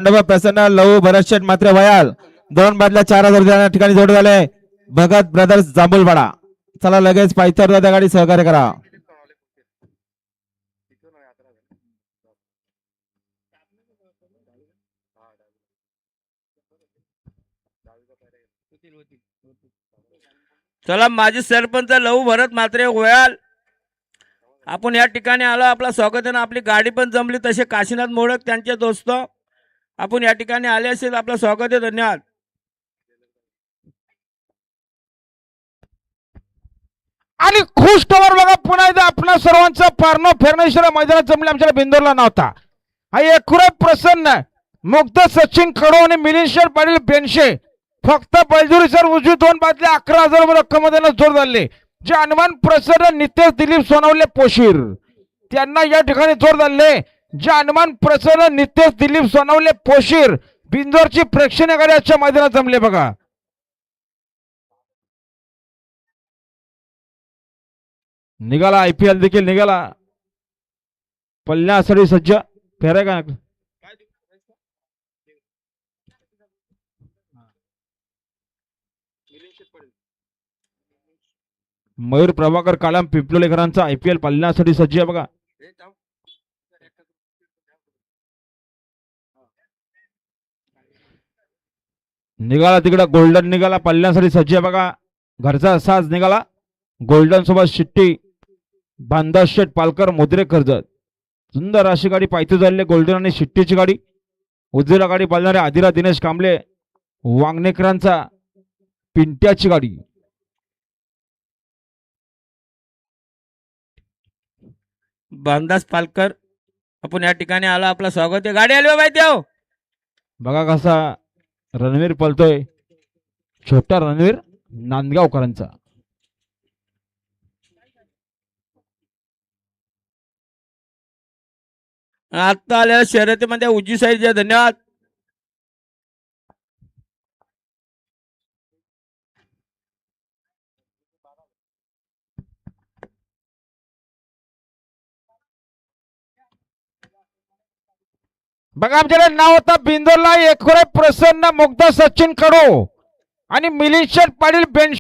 पांडव प्रसन्न लहू भरत शेठ मात्र वयाल 2 बादल्या 4000 ठिकाणी जोड झाले भगत ब्रदर्स जांभूलवाडा। चला लगेच पायथर त्या गाडी सहकार्य करा। चला माजी सरपंच लहू भरत मात्रे वयाल आपण या ठिकाणी आलो, आपला स्वागत आहे ना। आपली गाडी पण जमली तसे काशीनाथ मोडक त्यांचे दोस्त आपण या ठिकाणी आले असेल, आपलं स्वागत आहे, धन्यवाद। आणि खुश खबर बघा पुन्हा एकदा आपल्या सर्वांचा पारणो फेरणेश्वर मैदानात जमले आमच्या बिंदोरला नव्हता। हा एकूण प्रसन्न मुक्त सचिन कडो आणि मिलिंद शेठ पाटील बेनशे फक्त बैलजुरी सर उजवी 2 बादले 11000 रक्कममध्ये जोड झाले। जे हनुमान प्रसन्न नितेश दिलीप सोनवले पोशीर त्यांना या ठिकाणी जोड झाले। जे हनुमान प्रसन्न नितेश दिलीप सोनवले पोशीर बिंदोरची प्रेक्षणीय गाडी आजच्या मैदानात जमले बघा। निघाला आयपीएल देखील निघाला पल्ल्यासाठी सज्ज फेराय का मयूर प्रभाकर कालम पिंपलोलेकरांचा आयपीएल पल्ल्यासाठी सज्ज आहे बघा। निघाला तिकडे गोल्डन निघाला पल्ल्यासाठी सज्ज आहे बघा। घरचा साज निघाला गोल्डन सोबत शिट्टी बांधा शेठ पालकर मुद्रे कर्जत। सुंदर अशी गाडी पायथी झालेली गोल्डन आणि शिट्टीची गाडी। उजवीला गाडी पाळणारे आदिरा दिनेश कांबळे वांगणेकरांचा पिंट्याची गाडी। बांधास पालकर आपण या ठिकाणी आलो, आपलं स्वागत आहे। गाडी आली बाई देव बघा कसा रणवीर पळतोय, छोटा रणवीर नांदगावकरांचा। आता आलेल्या शर्यतीमध्ये उजवी साईड द्या, धन्यवाद। बघा आमच्याकडे नाव होतं बिंदोरला एकूण प्रसन्न मुग्ध सचिन कडो आणि मिलिंद शेठ पाटील बेनशे